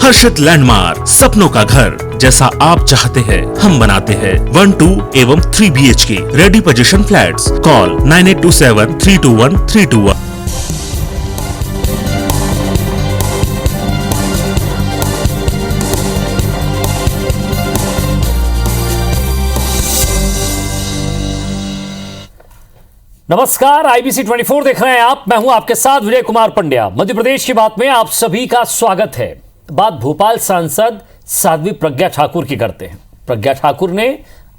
हर्षित landmark, सपनों का घर जैसा आप चाहते हैं हम बनाते हैं। 1, 2 एवं 3 BHK ready position flats. Call 9827321321। नमस्कार, IBC 24 देख रहे हैं आप। मैं हूं आपके साथ विजय कुमार पंड्या। मध्य प्रदेश की बात में आप सभी का स्वागत है। बात भोपाल सांसद साध्वी प्रज्ञा ठाकुर की करते हैं। प्रज्ञा ठाकुर ने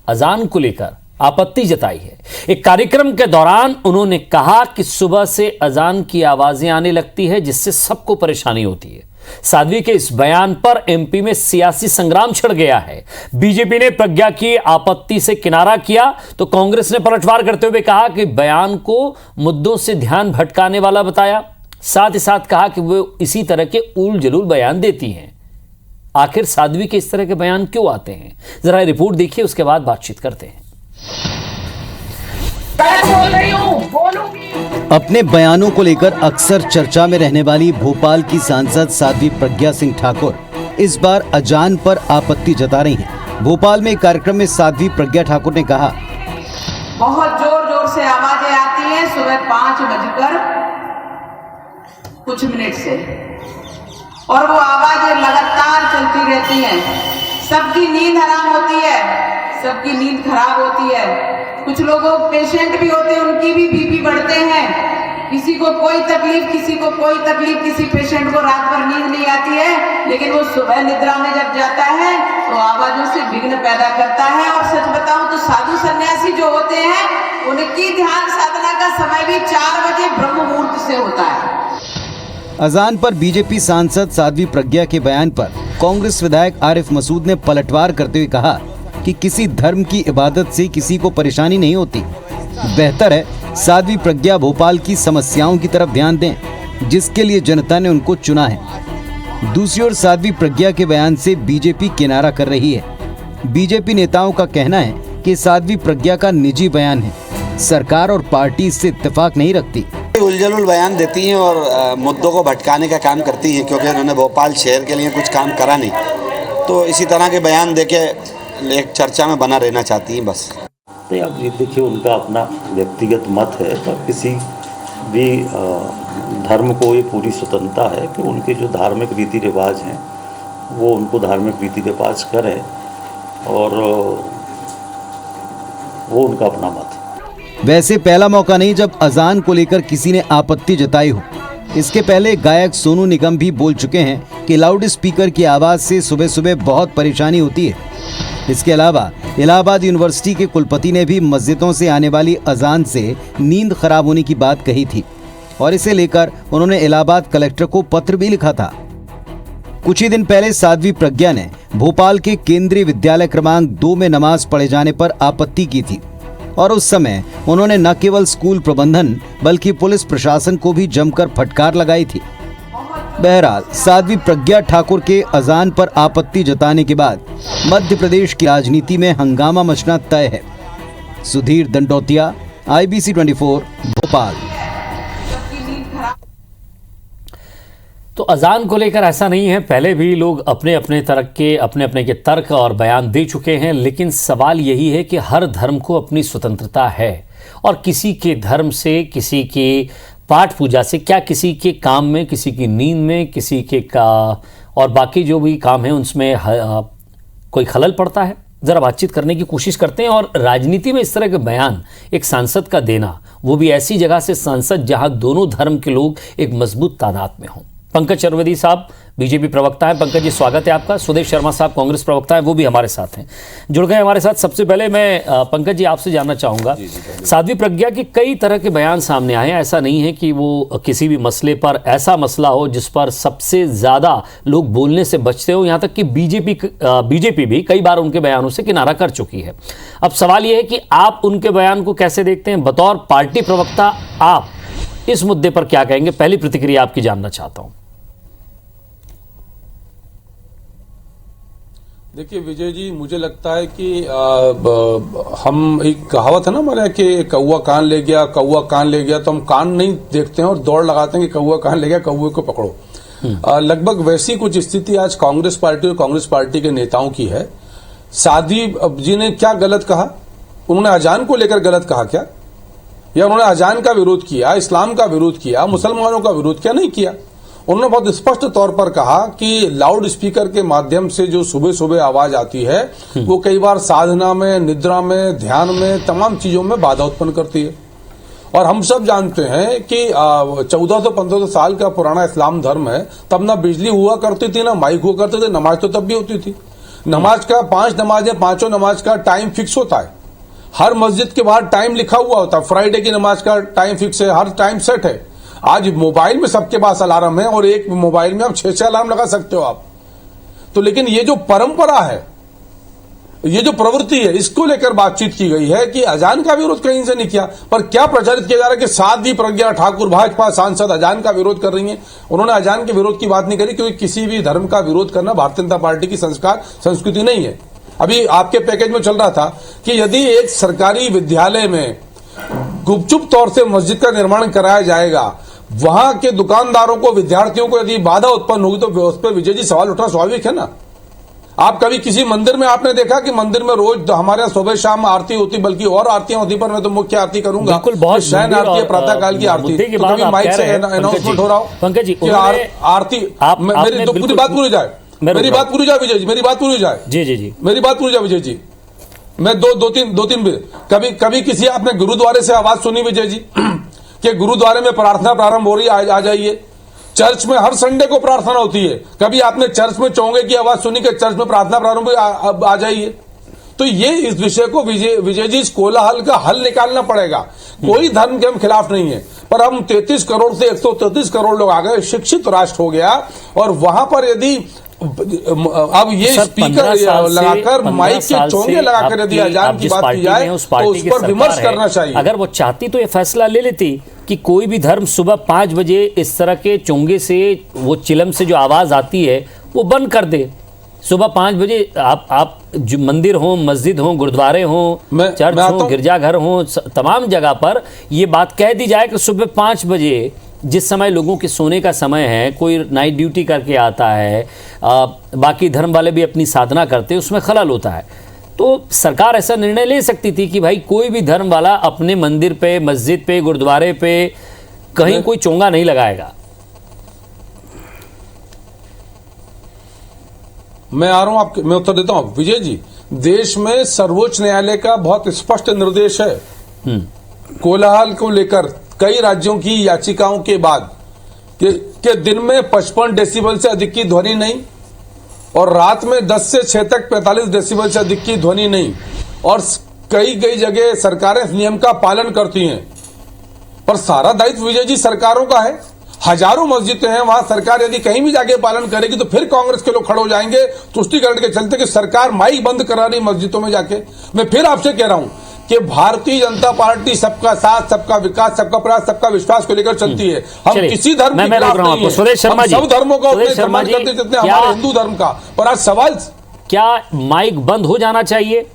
अजान को लेकर आपत्ति जताई है। एक कार्यक्रम के दौरान उन्होंने कहा कि सुबह से अजान की आवाजें आने लगती है जिससे सबको परेशानी होती है। साध्वी के इस बयान पर MP में सियासी संग्राम छिड़ गया है। बीजेपी ने प्रज्ञा की आपत्ति से किनारा किया तो कांग्रेस ने पलटवार करते हुए कहा कि बयान को मुद्दों से ध्यान भटकाने वाला बताया। साथ ही साथ कहा कि वो इसी तरह के उल जलूल बयान देती हैं। आखिर साध्वी के इस तरह के बयान क्यों आते हैं, जरा रिपोर्ट देखिए, उसके बाद बातचीत करते हैं। अपने बयानों को लेकर अक्सर चर्चा में रहने वाली भोपाल की सांसद साध्वी प्रज्ञा सिंह ठाकुर इस बार अजान पर आपत्ति जता रही हैं। भोपाल में एक कार्यक्रम में साध्वी प्रज्ञा ठाकुर ने कहा, बहुत जोर जोर से आवाजें आती हैं सुबह 5:00 से, और वो आवाजें लगातार चलती रहती हैं। सबकी नींद हराम होती है, सबकी नींद खराब होती है। कुछ लोगों पेशेंट भी होते हैं, उनकी भी BP बढ़ते हैं। किसी को कोई तकलीफ, किसी को कोई तकलीफ, किसी पेशेंट को रात भर नींद नहीं आती है, लेकिन वो सुबह निद्रा में जब जाता है तो आवाजों से विघ्न पैदा करता है। और सच बताऊं तो साधु सन्यासी जो होते हैं उनकी ध्यान साधना का समय भी 4 बजे ब्रह्म मुहूर्त से होता है। अजान पर बीजेपी सांसद साध्वी प्रज्ञा के बयान पर कांग्रेस विधायक आरिफ मसूद ने पलटवार करते हुए कहा कि किसी धर्म की इबादत से किसी को परेशानी नहीं होती। बेहतर है साध्वी प्रज्ञा भोपाल की समस्याओं की तरफ ध्यान दें, जिसके लिए जनता ने उनको चुना है। दूसरी ओर साध्वी प्रज्ञा के बयान से बीजेपी किनारा कर रही है। बीजेपी नेताओं का कहना है कि साध्वी प्रज्ञा का निजी बयान है, सरकार और पार्टी इससे इत्तेफाक नहीं रखती। उलझुल बयान देती हैं और मुद्दों को भटकाने का काम करती हैं, क्योंकि उन्होंने भोपाल शहर के लिए कुछ काम करा नहीं, तो इसी तरह के बयान देके एक चर्चा में बना रहना चाहती हैं बस। नहीं, अब ये देखिए, उनका अपना व्यक्तिगत मत है, पर किसी भी धर्म को ये पूरी स्वतंत्रता है कि उनके जो धार्मिक रीति रिवाज हैं वो उनको धार्मिक रीति रिवाज करें, और वो उनका अपना मत है। वैसे पहला मौका नहीं जब अजान को लेकर किसी ने आपत्ति जताई हो। इसके पहले गायक सोनू निगम भी बोल चुके हैं कि लाउड स्पीकर की आवाज से सुबह सुबह बहुत परेशानी होती है। इसके अलावा इलाहाबाद यूनिवर्सिटी के कुलपति ने भी मस्जिदों से आने वाली अजान से नींद खराब होने की बात कही थी, और इसे लेकर उन्होंने इलाहाबाद कलेक्टर को पत्र भी लिखा था। कुछ ही दिन पहले साध्वी प्रज्ञा ने भोपाल के केंद्रीय विद्यालय क्रमांक 2 में नमाज पढ़े जाने पर आपत्ति की थी, और उस समय उन्होंने न केवल स्कूल प्रबंधन बल्कि पुलिस प्रशासन को भी जमकर फटकार लगाई थी। बहरहाल साध्वी प्रज्ञा ठाकुर के अजान पर आपत्ति जताने के बाद मध्य प्रदेश की राजनीति में हंगामा मचना तय है। सुधीर दंडोतिया, IBC 24 भोपाल। तो अजान को लेकर ऐसा नहीं है, पहले भी लोग अपने अपने के तर्क और बयान दे चुके हैं, लेकिन सवाल यही है कि हर धर्म को अपनी स्वतंत्रता है, और किसी के धर्म से, किसी के पाठ पूजा से, क्या किसी के काम में, किसी की नींद में, किसी के और बाकी जो भी काम है उनमें कोई खलल पड़ता है? ज़रा बातचीत करने की कोशिश करते हैं। और राजनीति में इस तरह के बयान एक सांसद का देना, वो भी ऐसी जगह से सांसद जहां दोनों धर्म के लोग एक मजबूत तादाद में हों। पंकज चतुर्वेदी साहब बीजेपी प्रवक्ता हैं। पंकज जी, स्वागत है आपका। सुदेश शर्मा साहब कांग्रेस प्रवक्ता हैं, वो भी हमारे साथ हैं, जुड़ गए हमारे साथ। सबसे पहले मैं पंकज जी आपसे जानना चाहूँगा, साध्वी प्रज्ञा के कई तरह के बयान सामने आए हैं। ऐसा नहीं है कि वो किसी भी मसले पर ऐसा मसला हो जिस पर सबसे ज़्यादा लोग बोलने से बचते हो, यहाँ तक कि बीजेपी भी कई बार उनके बयानों से किनारा कर चुकी है। अब सवाल ये है कि आप उनके बयान को कैसे देखते हैं? बतौर पार्टी प्रवक्ता आप इस मुद्दे पर क्या कहेंगे? पहली प्रतिक्रिया आपकी जानना चाहता हूँ। देखिए विजय जी, मुझे लगता है कि हम एक कहावत है ना हमारे कि कौवा कान ले गया, कौवा कान ले गया, तो हम कान नहीं देखते हैं और दौड़ लगाते हैं कि कौवा कान ले गया, कौवे को पकड़ो। लगभग वैसी कुछ स्थिति आज कांग्रेस पार्टी और कांग्रेस पार्टी के नेताओं की है। सादी जी ने क्या गलत कहा? उन्होंने अजान को लेकर गलत कहा क्या? या उन्होंने अजान का विरोध किया, इस्लाम का विरोध किया, मुसलमानों का विरोध किया? नहीं किया। उन्होंने बहुत स्पष्ट तौर पर कहा कि लाउड स्पीकर के माध्यम से जो सुबह सुबह आवाज आती है वो कई बार साधना में, निद्रा में, ध्यान में, तमाम चीजों में बाधा उत्पन्न करती है। और हम सब जानते हैं कि 1400-1500 साल का पुराना इस्लाम धर्म है। तब ना बिजली हुआ करती थी, ना माइक हुआ करते थे, नमाज तो तब भी होती थी। नमाज का 5 नमाजें, पांचों नमाज का टाइम फिक्स होता है। हर मस्जिद के बाहर टाइम लिखा हुआ होता है। फ्राइडे की नमाज का टाइम फिक्स है, हर टाइम सेट है। आज मोबाइल में सबके पास अलार्म है और एक मोबाइल में आप 6-6 अलार्म लगा सकते हो आप। तो लेकिन ये जो परंपरा है, ये जो प्रवृत्ति है, इसको लेकर बातचीत की गई है कि अजान का विरोध कहीं से नहीं किया। पर क्या प्रचारित किया जा रहा है कि साध्वी प्रज्ञा ठाकुर भाजपा सांसद अजान का विरोध कर रही हैं। उन्होंने अजान के विरोध की बात नहीं करी, क्योंकि किसी भी धर्म का विरोध करना भारतीय जनता पार्टी की संस्कृति नहीं है। अभी आपके पैकेज में चल रहा था कि यदि एक सरकारी विद्यालय में गुपचुप तौर से मस्जिद का निर्माण कराया जाएगा, वहां के दुकानदारों को, विद्यार्थियों को यदि बाधा उत्पन्न होगी तो उस पर विजय जी सवाल उठना स्वाभाविक है ना। आप कभी किसी मंदिर में आपने देखा कि मंदिर में रोज हमारे यहाँ सुबह शाम आरती होती, बल्कि और आरतियां होती, पर मैं तो मुख्य आरती करूंगा, बिल्कुल, बहुत शयन आरती है, प्रातः काल की आरती। तो कभी माइक से अनाउंसमेंट हो रहा हो पंकज जी, आरती, मेरी तो पूरी बात पूरी जाए, मेरी बात पूरी जाए विजय जी, मेरी बात पूरी जाए, जी जी जी, मेरी बात पूरी जाए विजय जी। मैं दो तीन कभी किसी आपने गुरुद्वारे से आवाज सुनी विजय जी कि गुरुद्वारे में प्रार्थना प्रारंभ हो रही है, आ जाइए। चर्च में हर संडे को प्रार्थना होती है। कभी आपने चर्च में चौंगे की आवाज सुनी कि चर्च में प्रार्थना प्रारंभ हुई, आ जाइए। तो ये इस विषय को विजय जी, इस कोलाहल का हल निकालना पड़ेगा। कोई धर्म के हम खिलाफ नहीं है, पर हम 33 करोड़ से 133 करोड़ लोग आ गए, शिक्षित राष्ट्र हो गया, और वहां पर यदि अब ये स्पीकर लगाकर, माइक के चोंगे लगाकर यदि अजान की बात की जाए तो उस पर विमर्श करना चाहिए। अगर वो चाहती तो ये फैसला ले लेती कि कोई भी धर्म सुबह 5 बजे इस तरह के चोंगे से, वो चिलम से जो आवाज आती है वो बंद कर दे। सुबह 5 बजे आप जो मंदिर हो, मस्जिद हो, गुरुद्वारे हो, चर्च हो, गिरजाघर हो, तमाम जगह पर ये बात कह दी जाए कि सुबह 5 बजे, जिस समय लोगों के सोने का समय है, कोई नाइट ड्यूटी करके आता है, बाकी धर्म वाले भी अपनी साधना करते हैं, उसमें खलल होता है। तो सरकार ऐसा निर्णय ले सकती थी कि भाई कोई भी धर्म वाला अपने मंदिर पे, मस्जिद पे, गुरुद्वारे पे कहीं कोई चोंगा नहीं लगाएगा। मैं आ रहा हूं, मैं उत्तर देता हूं विजय जी। देश में सर्वोच्च न्यायालय का बहुत स्पष्ट निर्देश है कोलाहल को लेकर कई राज्यों की याचिकाओं के बाद कि दिन में 55 डेसिबल से अधिक की ध्वनि नहीं, और रात में 10 से 6 तक 45 डेसिबल से अधिक की ध्वनि नहीं। और कई जगह सरकारें इस नियम का पालन करती हैं, पर सारा दायित्व विजय जी सरकारों का है। हजारों मस्जिदें हैं, वहां सरकार यदि कहीं भी जाके पालन करेगी तो फिर कांग्रेस के लोग खड़े हो जाएंगे तुष्टिकरण के चलते कि सरकार माइक बंद करा रही मस्जिदों में जाके। मैं फिर आपसे कह रहा हूं कि भारतीय जनता पार्टी सबका साथ, सबका विकास, सबका प्रयास, सबका विश्वास को लेकर चलती है। हम किसी धर्म के खिलाफ नहीं है, हम सब धर्मों का उतने सम्मान करते हैं जितने हमारे हिंदू धर्म का। पर आज सवाल, क्या माइक बंद हो जाना चाहिए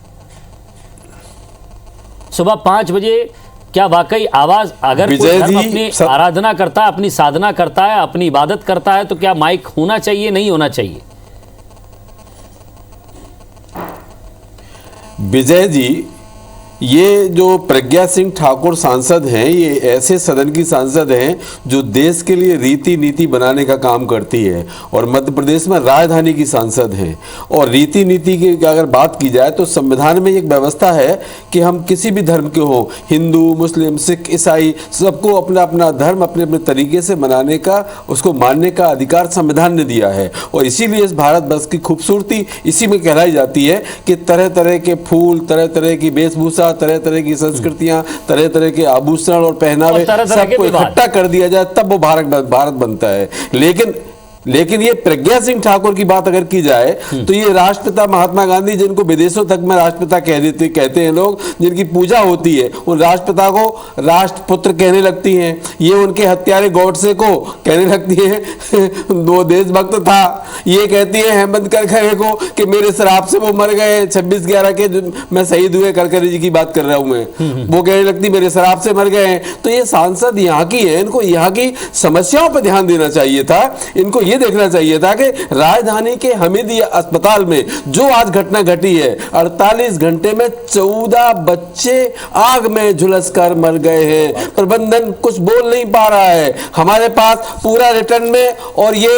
सुबह 5 बजे? क्या वाकई आवाज, अगर कोई धर्म अपनी आराधना करता है, अपनी साधना करता है, अपनी इबादत करता है, तो क्या माइक होना चाहिए, नहीं होना चाहिए? विजय जी, ये जो प्रज्ञा सिंह ठाकुर सांसद हैं, ये ऐसे सदन की सांसद हैं जो देश के लिए रीति नीति बनाने का काम करती है, और मध्य प्रदेश में राजधानी की सांसद हैं। और रीति नीति की अगर बात की जाए तो संविधान में एक व्यवस्था है कि हम किसी भी धर्म के हो, हिंदू, मुस्लिम, सिख, ईसाई, सबको अपना अपना धर्म अपने अपने तरीके से मनाने का, उसको मानने का अधिकार संविधान ने दिया है। और इसीलिए इस भारतवर्ष की खूबसूरती इसी में कहलाई जाती है कि तरह तरह के फूल, तरह तरह की वेशभूषा, तरह तरह की संस्कृतियां, तरह तरह के आभूषण और पहनावे सबको इकट्ठा कर दिया जाए, तब वो भारत बनता है। लेकिन ये प्रज्ञा सिंह ठाकुर की बात अगर की जाए तो ये राष्ट्रपिता महात्मा गांधी, जिनको विदेशों तक में राष्ट्रपिता कहते हैं लोग, जिनकी पूजा होती है, उन राष्ट्रपिता को राष्ट्रपुत्र कहने लगती हैं। ये उनके हत्यारे गॉडसे को कहने लगती है वो देशभक्त था। ये कहती है हेमंत करकरे को कि मेरे शराब से वो मर गए 26/11 के, मैं शहीद हुए, करकरे जी की बात कर रहा हूं मैं, वो कहने लगती मेरे शराब से मर गए। तो ये सांसद यहाँ की है, इनको यहाँ की समस्याओं पर ध्यान देना चाहिए था। इनको ये देखना चाहिए था कि राजधानी के हमीदी अस्पताल में जो आज घटना घटी है, 48 घंटे में 14 बच्चे आग में झुलसकर मर गए हैं। प्रबंधन कुछ बोल नहीं पा रहा है। हमारे पास पूरा रिटर्न में, और ये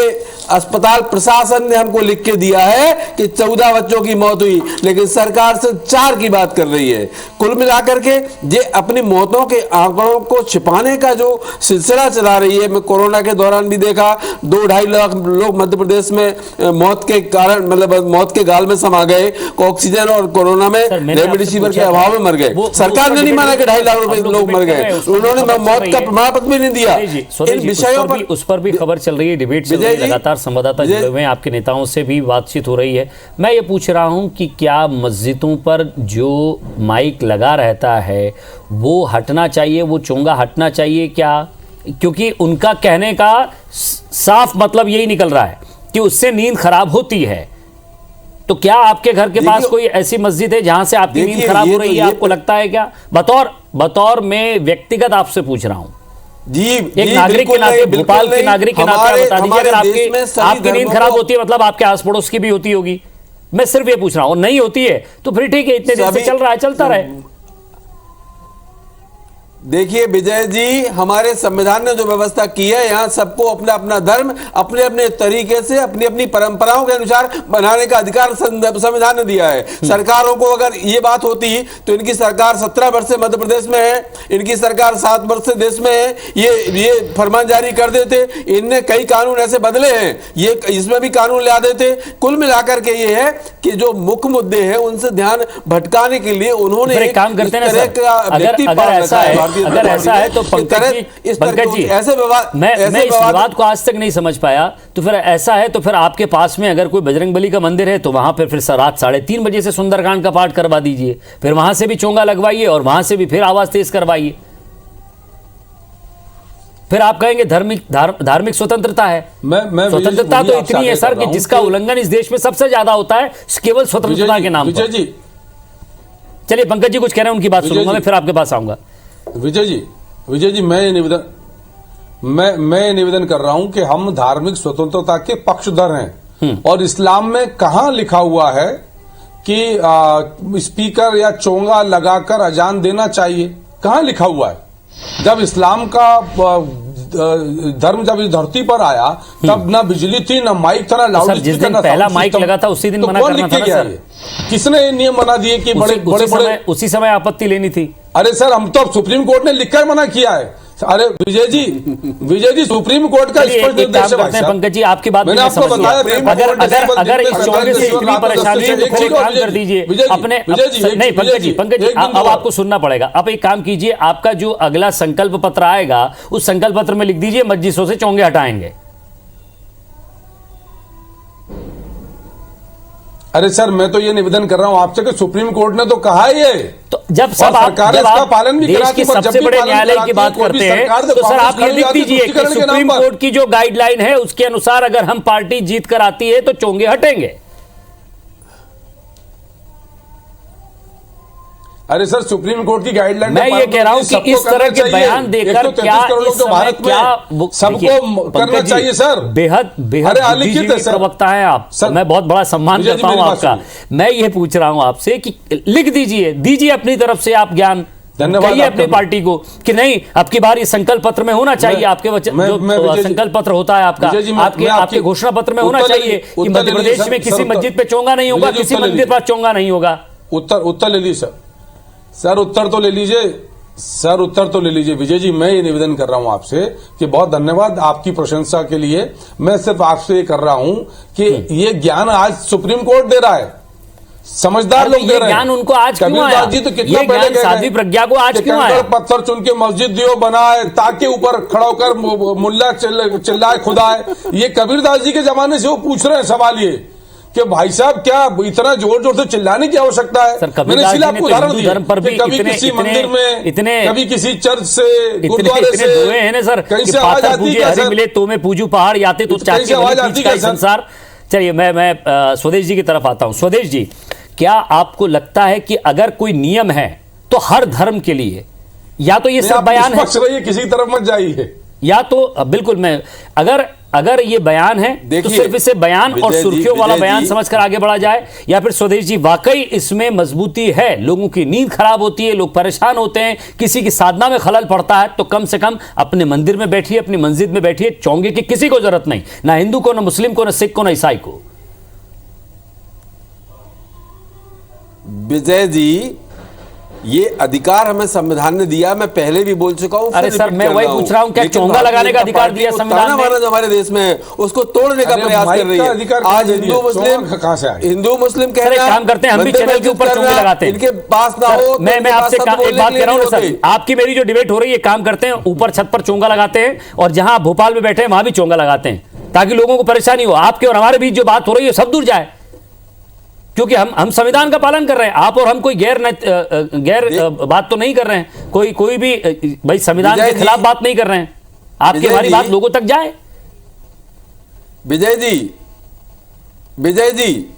अस्पताल प्रशासन ने हमको लिख के दिया है कि 14 बच्चों की मौत हुई, लेकिन सरकार से 4 की बात कर रही है। कुल मिलाकर के ये अपनी मौतों के आंकड़ों को छिपाने का जो सिलसिला चला रही है। मैं कोरोना के दौरान भी देखा 2-2.5 लाख लोग मध्य प्रदेश में मौत के कारण, मतलब मौत के गाल में समा गए। ऑक्सीजन और कोरोना में रेमडेसिविर के अभाव में मर गए। सरकार ने नहीं माना कि 2.5 लाख लोग मर गए, उन्होंने मौत का प्रमाण पत्र भी नहीं दिया। इन विषयों पर उस पर भी खबर चल रही है, डिबेट चल रही है, लगातार संवाददाता जुड़े हुए हैं, आपके नेताओं से भी बातचीत हो रही है। मैं ये पूछ रहा हूं कि क्या मस्जिदों पर जो माइक लगा रहता है वो हटना चाहिए, वो चोंगा हटना चाहिए क्या? क्योंकि उनका कहने का साफ मतलब यही निकल रहा है कि उससे नींद खराब होती है। तो क्या आपके घर के पास कोई ऐसी मस्जिद है जहां से आपकी नींद खराब हो रही है? आपको लगता है क्या? बतौर मैं व्यक्तिगत आपसे पूछ रहा हूं जी, एक नागरिक के नाते, भोपाल के नागरिक के नाते बता दीजिए, अगर आपकी नींद खराब होती है मतलब आपके आस पड़ोस की भी होती होगी। मैं सिर्फ ये पूछ रहा हूं, नहीं होती है तो फिर ठीक है, इतने दिन से चल रहा है, चलता रहे। देखिए विजय जी, हमारे संविधान ने जो व्यवस्था की है, यहाँ सबको अपना अपना धर्म अपने अपने तरीके से अपनी अपनी परंपराओं के अनुसार बनाने का अधिकार संविधान ने दिया है। सरकारों को अगर ये बात होती तो इनकी सरकार 17 वर्ष से मध्य प्रदेश में है, इनकी सरकार 7 वर्ष से देश में है, ये फरमान जारी कर देते। इनने कई कानून ऐसे बदले हैं, ये इसमें भी कानून ला देते। कुल मिलाकर के ये है कि जो मुख्य मुद्दे हैं उनसे ध्यान भटकाने के लिए उन्होंने एक काम करते हैं ना, अगर ऐसा है तो पंकज जी ऐसे विवाद, मैं इस विवाद को आज तक नहीं समझ पाया। तो फिर ऐसा है तो फिर आपके पास में अगर कोई बजरंगबली का मंदिर है तो वहां पर फिर रात 3:30 बजे से सुंदरकांड का पाठ करवा दीजिए, फिर वहां से भी चोंगा लगवाइए और वहां से भी फिर आवाज तेज करवाइए। फिर आप कहेंगे धार्मिक स्वतंत्रता है। स्वतंत्रता तो इतनी है सर कि जिसका उल्लंघन इस देश में सबसे ज्यादा होता है केवल स्वतंत्रता के नाम पर। चलिए पंकज जी कुछ कह रहे हैं, उनकी बात सुनूंगा मैं, फिर आपके पास आऊंगा। विजय जी मैं निवेदन कर रहा हूं कि हम धार्मिक स्वतंत्रता के पक्षधर हैं, और इस्लाम में कहां लिखा हुआ है कि स्पीकर या चोंगा लगाकर अजान देना चाहिए? कहां लिखा हुआ है? जब इस्लाम का धर्म जब इस धरती पर आया तब ना बिजली थी, ना माइक था, ना लाउड जिस दिन पहला माइक लगा था उसी दिन मना करना था ना सर। किसने ये नियम बना दिए कि बड़े उसी समय आपत्ति लेनी थी? अरे सर, हम तो सुप्रीम कोर्ट ने लिखकर मना किया है। अरे विजय जी सुप्रीम कोर्ट का स्पष्ट निर्देश है। पंकज जी आपकी बात मैंने आपको बताया, अगर इस चोंगे से इतनी परेशानी है तो फिर काम कर दीजिए अपने। नहीं पंकज जी अब आपको सुनना पड़ेगा। आप एक काम कीजिए, आपका जो अगला संकल्प पत्र आएगा उस संकल्प पत्र में लिख दीजिए मस्जिदों से चोंगे हटाएंगे। अरे सर, मैं तो ये निवेदन कर रहा हूं आपसे कि सुप्रीम कोर्ट ने तो कहा है ये, तो जब सब सरकार इसका पालन भी देश के सबसे बड़े न्यायालय की बात करते हैं तो सर आप ये लिख दीजिए कि सुप्रीम कोर्ट की जो गाइडलाइन है उसके अनुसार अगर हम पार्टी जीत कर आती है तो चोंगे हटेंगे। अरे सर, सुप्रीम कोर्ट की गाइडलाइन मैं ये कह रहा हूं कि इस तरह के बयान देकर क्या इस समय क्या सबको करना चाहिए सर? बेहद बुद्धिजीवी प्रवक्ता हैं आप, मैं बहुत बड़ा सम्मान करता हूं आपका। मैं ये पूछ रहा हूं आपसे कि लिख दीजिए अपनी तरफ से आप ज्ञान कहिए अपनी पार्टी को कि नहीं अब की बार ये संकल्प पत्र में होना चाहिए, आपके वचन जो संकल्प पत्र होता है आपका आपके घोषणा पत्र में होना चाहिए कि मध्य प्रदेश में किसी मस्जिद पे चोंगा नहीं होगा, किसी मंदिर पर चोंगा नहीं होगा। उत्तर ले लीजिए सर, उत्तर तो ले लीजिए। विजय जी, मैं ये निवेदन कर रहा हूं आपसे कि बहुत धन्यवाद आपकी प्रशंसा के लिए। मैं सिर्फ आपसे ये कर रहा हूं कि ये ज्ञान आज सुप्रीम कोर्ट दे रहा है, समझदार लोग दे रहे हैं। ज्ञान उनको आज क्यों आया? जी तो कितना पहले साध्वी प्रज्ञा को आज क्यों आया? पत्थर चुन के मस्जिद दियो बनाए ताकि ऊपर खड़ा होकर मुल्ला चिल्लाए खुदा है। ये कबीरदास जी के जमाने से वो पूछ रहे हैं सवाल ये कि भाई साहब क्या इतना जोर जोर से चिल्लाने की आवश्यकता है? मैंने इसलिए आपको उदाहरण दिया कि कभी किसी मंदिर में, कभी किसी चर्च से, गुरुद्वारे से है ना सर, कैसे आवाज आती है सर? मिले तो मैं पूजू पहाड़ याते तो चाहे संसार। चलिए मैं स्वदेश जी की तरफ आता हूं। स्वदेश जी, क्या आपको लगता है कि अगर कोई नियम है तो हर धर्म के लिए, या तो ये सब बयान है किसी तरफ मत जाइए, या तो बिल्कुल मैं अगर अगर ये बयान है तो सिर्फ इसे बयान और सुर्खियों वाला बयान समझकर आगे बढ़ा जाए, या फिर स्वदेश जी वाकई इसमें मजबूती है, लोगों की नींद खराब होती है, लोग परेशान होते हैं, किसी की साधना में खलल पड़ता है, तो कम से कम अपने मंदिर में बैठिए, अपनी मस्जिद में बैठिए, चोंगे की किसी को जरूरत नहीं, ना हिंदू को, ना मुस्लिम को, ना सिख को, ना ईसाई को। विजय जी, ये अधिकार हमें संविधान ने दिया, मैं पहले भी बोल चुका हूं। अरे सर, मैं वही पूछ रहा हूं, क्या चोंगा लगाने का अधिकार दिया संविधान ने? जो हमारे देश में है उसको तोड़ने का प्रयास कर रही है। आज हिंदू मुस्लिम कह रहे हैं, काम करते हैं, हम भी चैनल के ऊपर चोंगे लगाते हैं, इनके पास ना हो। मैं आपसे एक बात कह रहा हूं सर, आपकी मेरी जो डिबेट हो रही है, काम करते हैं, ऊपर छत पर चोंगा लगाते हैं, और जहां भोपाल में बैठे हैं वहां भी चोंगा लगाते हैं, ताकि लोगों को परेशानी हो। आपके और हमारे बीच जो बात हो रही है सब दूर जाए, क्योंकि हम संविधान का पालन कर रहे हैं। आप और हम कोई गैर बात तो नहीं कर रहे हैं, कोई भी भाई संविधान के खिलाफ बात नहीं कर रहे हैं, आपकी हमारी बात लोगों तक जाए। विजय जी,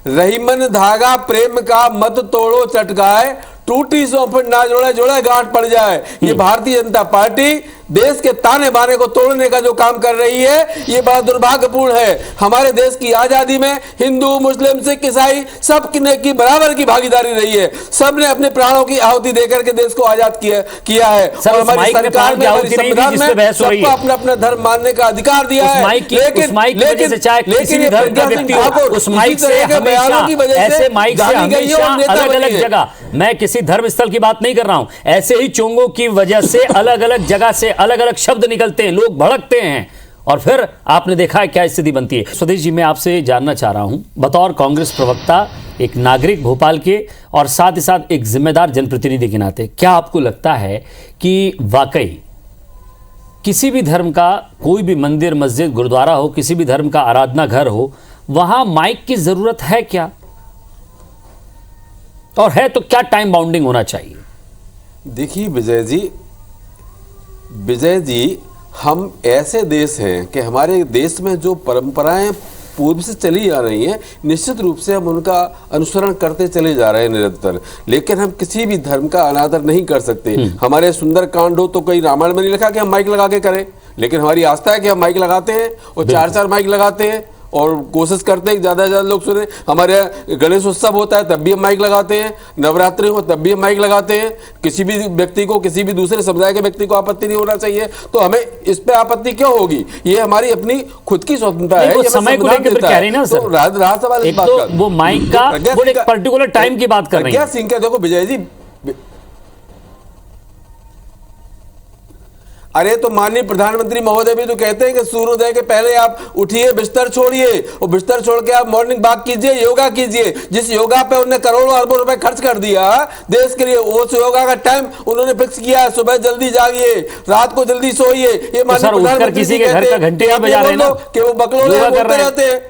रहीमन धागा प्रेम का मत तोड़ो चटकाए, टूटी सोफट ना जोड़े जोड़े गांठ पड़ जाए। ये भारतीय जनता पार्टी देश के ताने बाने को तोड़ने का जो काम कर रही है, ये बड़ा दुर्भाग्यपूर्ण है। हमारे देश की आजादी में हिंदू, मुस्लिम, सिख, ईसाई सब की बराबर की भागीदारी रही है। सबने अपने प्राणों की आहुति देकर के देश को आजाद किया है। और हमारी सरकार में, हमारी संविधान में सबको अपना अपना धर्म मानने का अधिकार दिया है। लेकिन बयानों की वजह से गाली गई है और नेता बनी है। मैं किसी धर्म स्थल की बात नहीं कर रहा हूं, ऐसे ही चोंगों की वजह से अलग अलग जगह से अलग अलग शब्द निकलते हैं, लोग भड़कते हैं, और फिर आपने देखा है क्या स्थिति बनती है। स्वदेश जी, मैं आपसे जानना चाह रहा हूं, बतौर कांग्रेस प्रवक्ता, एक नागरिक भोपाल के, और साथ ही साथ एक जिम्मेदार जनप्रतिनिधि के नाते, क्या आपको लगता है कि वाकई किसी भी धर्म का कोई भी मंदिर, मस्जिद, गुरुद्वारा हो, किसी भी धर्म का आराधना घर हो, वहां माइक की जरूरत है क्या? और है तो क्या टाइम बाउंडिंग होना चाहिए? देखिए विजय जी, हम ऐसे देश हैं कि हमारे देश में जो परंपराएं पूर्व से चली आ रही हैं, निश्चित रूप से हम उनका अनुसरण करते चले जा रहे हैं निरंतर, लेकिन हम किसी भी धर्म का अनादर नहीं कर सकते। हमारे सुंदर कांड हो तो कहीं रामायण में नहीं लिखा कि हम माइक लगा के करें, लेकिन हमारी आस्था है कि हम माइक लगाते हैं, और 4-4 माइक लगाते हैं, और कोशिश करते हैं ज़्यादा से ज़्यादा लोग सुने। हमारे गणेश उत्सव होता है तब भी हम माइक लगाते हैं, नवरात्रि हो तब भी हम माइक लगाते हैं। किसी भी व्यक्ति को, किसी भी दूसरे समुदाय के व्यक्ति को आपत्ति नहीं होना चाहिए, तो हमें इस पे आपत्ति क्यों होगी? ये हमारी अपनी खुद की स्वतंत्रता है। समय को लेकर कह रहे हैं ना सर, राज्यसभा एक तो वो माइक का वो एक पर्टिकुलर टाइम की बात कर रहे हैं। सिंह, देखो विजय जी, अरे तो माननीय प्रधानमंत्री महोदय भी तो कहते हैं कि सूर्योदय के पहले आप उठिए, बिस्तर छोड़िए, और बिस्तर छोड़ के आप मॉर्निंग वॉक कीजिए, योगा कीजिए। जिस योगा पे उन्होंने करोड़ों अरबों रुपए खर्च कर दिया देश के लिए, उस योगा का टाइम उन्होंने फिक्स किया है, सुबह जल्दी जागिए, रात को जल्दी सोइए। ये माननीय प्रधानमंत्री किसी के घर का घंटे बजा रहे हैं कि वो बकलोले बोलते रहते हैं।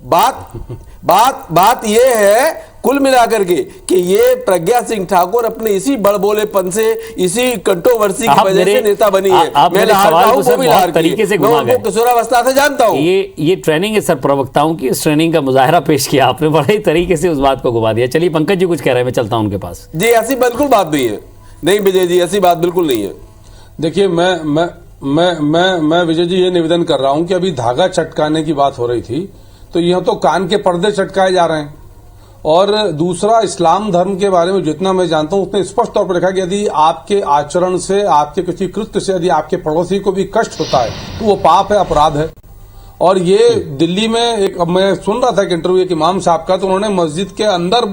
बात ये है कुल मिलाकर के कि ये प्रज्ञा सिंह ठाकुर अपने इसी बड़बोलेपन से, इसी कंट्रोवर्सी की वजह से नेता बनी है। मैं बहुत तरीके से घुमा गए, किशोरावस्था से जानता हूं। ये ट्रेनिंग है सर प्रवक्ताओं की, इस ट्रेनिंग का मुजाहरा पेश किया आपने, बड़े तरीके से उस बात को घुमा दिया। चलिए पंकज जी कुछ कह रहे हैं, मैं चलता हूं उनके पास। जी ऐसी बिल्कुल बात नहीं है, नहीं विजय जी ऐसी बात बिल्कुल नहीं है। देखिए मैं विजय जी ये निवेदन कर रहा हूं कि अभी धागा चटकाने की बात हो रही थी, तो यह तो कान के पर्दे चटकाए जा रहे हैं। और दूसरा, इस्लाम धर्म के बारे में जितना मैं जानता हूं उतने स्पष्ट तौर पर लिखा कि यदि आपके आचरण से, आपके किसी कृत्य से यदि आपके पड़ोसी को भी कष्ट होता है तो वो पाप है, अपराध है। और ये दिल्ली में एक, मैं सुन रहा था एक इंटरव्यू एक इमाम साहब का, तो उन्होंने मस्जिद के अंदर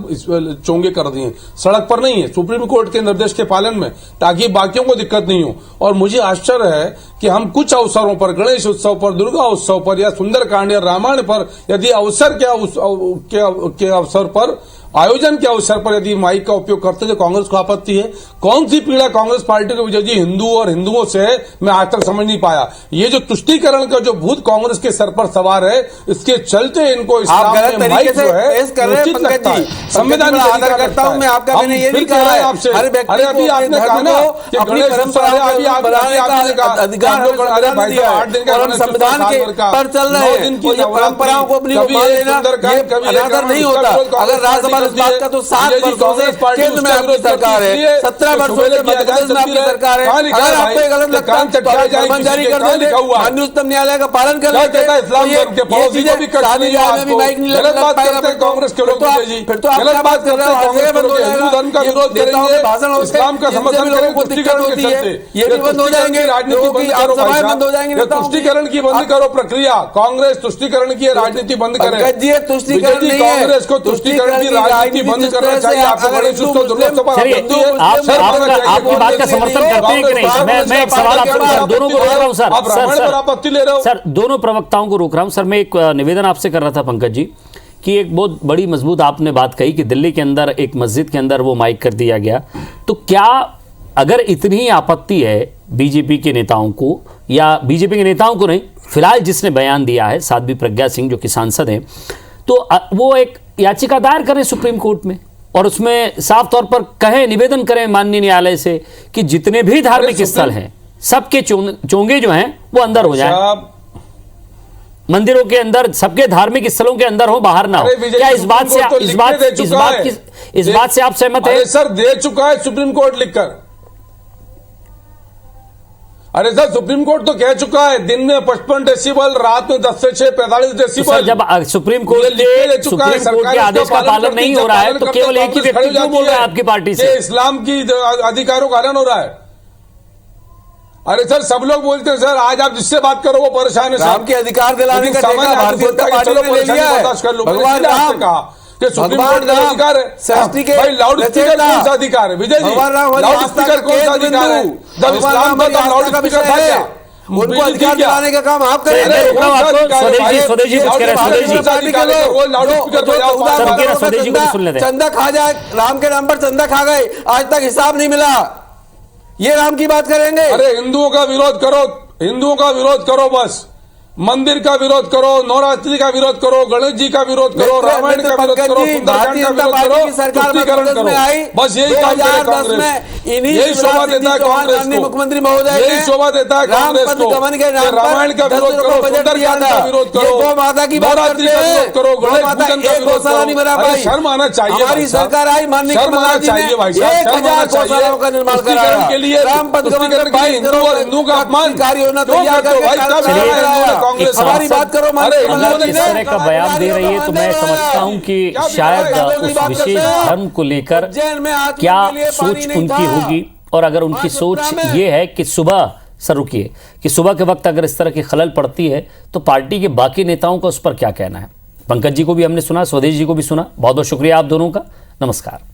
चोंगे कर दिए, सड़क पर नहीं है, सुप्रीम कोर्ट के निर्देश के पालन में, ताकि बाकियों को दिक्कत नहीं हो। और मुझे आश्चर्य है कि हम कुछ अवसरों पर, गणेश उत्सव पर, दुर्गा उत्सव पर, या सुंदरकांड या रामायण पर, यदि अवसर के अवसर पर, आयोजन के अवसर पर यदि माइक का उपयोग करते तो कांग्रेस को आपत्ति है। कौन सी पीड़ा कांग्रेस पार्टी को विजय जी हिंदू और हिंदुओं से है, मैं आज तक समझ नहीं पाया। ये जो तुष्टीकरण का जो भूत कांग्रेस के सर पर सवार है, इसके चलते इनको इस्लाम में माइक जो है संविधान आदर करता हूं मैं आपका, मैंने ये नहीं कहा है आपसे। हर व्यक्ति अभी आपने कहा ना कि अपनी परंपरा अभी बनाने का अधिकार और संविधान के पर चल रहे हैं, परंपराओं को अपनी मान लेना अनादर नहीं होता। अगर राज्यसभा सवाल इस बात का तो 7 वर्षों से केंद्र में आपकी सरकार है, 17 वर्षों से मध्य प्रदेश में आपकी सरकार है। अगर आपको ये गलत लगता है तो आप फरमान जारी कर देंगे, माननीय उच्चतम न्यायालय का पालन कर लेते। कांग्रेस के लोग फिर तो आप क्या बात कर रहे हो, हिंदू धर्म का विरोध करेंगे, इस्लाम का समर्थन करेंगे, तुष्टिकरण के चलते ये भी बंद हो जाएंगे, राजनीति बंद हो जाएंगे, तुष्टिकरण की बंद करो प्रक्रिया। कांग्रेस तुष्टिकरण की राजनीति बंद करे। तुष्टिकरण नहीं है, कांग्रेस को तुष्टिकरण की राजनीति बंद करना चाहिए। आपको बड़े सुस्त जरूरत आपकी बात का समर्थन करते हैं कि नहीं? मैं एक सवाल आपसे दोनों को रोक रहा हूं सर। आप रामायण पर आपत्ति ले रहे हो सर, दोनों प्रवक्ताओं को रोक रहा हूं सर। मैं एक निवेदन आपसे कर रहा था पंकज जी कि एक बहुत बड़ी मजबूत आपने बात कही कि दिल्ली के अंदर एक मस्जिद के अंदर वो माइक कर दिया गया, तो क्या अगर इतनी आपत्ति है बीजेपी के नेताओं को, या बीजेपी के नेताओं को नहीं, फिलहाल जिसने बयान दिया है साध्वी प्रज्ञा सिंह जो कि सांसद हैं, तो वो एक याचिका दायर करें सुप्रीम कोर्ट में और उसमें साफ तौर पर कहें, निवेदन करें माननीय न्यायालय से कि जितने भी धार्मिक स्थल हैं सबके चोंगे जो हैं वो अंदर हो जाएं, मंदिरों के अंदर, सबके धार्मिक स्थलों के अंदर हो, बाहर ना हो। क्या इस बात से आप सहमत हैं? सर दे चुका है सुप्रीम कोर्ट लिखकर। अरे सर सुप्रीम कोर्ट तो कह चुका है दिन में 55 डेसिबल, रात में 10 से 6 45 डेसिबल। तो जब सुप्रीम कोर्ट के आदेश का पालन नहीं हो रहा है तो केवल एक ही व्यक्ति क्यों बोल रहा है आपकी पार्टी से? इस्लाम की अधिकारों का हनन हो रहा है। अरे सर सब लोग बोलते हैं सर, आज आप जिससे बात करो वो परेशान है। राम के अधिकार दिलाने का सामान्य आदमी बोलता है चलो परेशानी बर्दाश्त कर लो। भगवान राम कहा कि सुप्रीम कोर्ट का अधिकार है, भाई लाउड स्पीकर कौन सा अधिकार है? विजय जी, लाउड स्पीकर कौन सा अधिकार है? जब इस्लाम का लाउड स्पीकर था क्या? उनको अधिकार दिलाने का काम आप करें। चंदा खा जाए, राम के नाम पर चंदा खा गए, आज तक हिसाब नहीं मिला, ये राम की बात करेंगे? अरे हिंदुओं का विरोध करो, हिंदुओं का विरोध करो, बस मंदिर का विरोध करो, नवरात्रि का विरोध करो, गणेश जी का विरोध करो, रामायण का विरोध करो, सुंदरकांड का विरोध करो, तुष्टिकरण करो, बस यही काम करे कांग्रेस। यही शोभा देता है कांग्रेस को, मुख्यमंत्री महोदय यही शोभा देता है कांग्रेस को। रामायण का विरोध करो, सुंदरकांड का विरोध करो, नवरात्रि का विरोध करो, गणेश पूजन का विरोध करो। शर्म आना चाहिए, हमारी सरकार आई, माननीय शर्म आना चाहिए भाई साहब, शर्म आना चाहिए। तुष्टिकरण के लिए, तुष्टिकरण के लिए हिंदू और हिंदू का अपमान कार्य होना तैयार। हमारी बात करो। अगर इस तरह का बयान दे रही है तो मैं समझता हूं कि शायद उस विशेष धर्म को लेकर क्या सोच उनकी होगी, और अगर उनकी सोच ये है कि सुबह, सर रुकिए, कि सुबह के वक्त अगर इस तरह की खलल पड़ती है तो पार्टी के बाकी नेताओं का उस पर क्या कहना है। पंकज जी को भी हमने सुना, स्वदेश जी को भी सुना। बहुत बहुत शुक्रिया आप दोनों का। नमस्कार।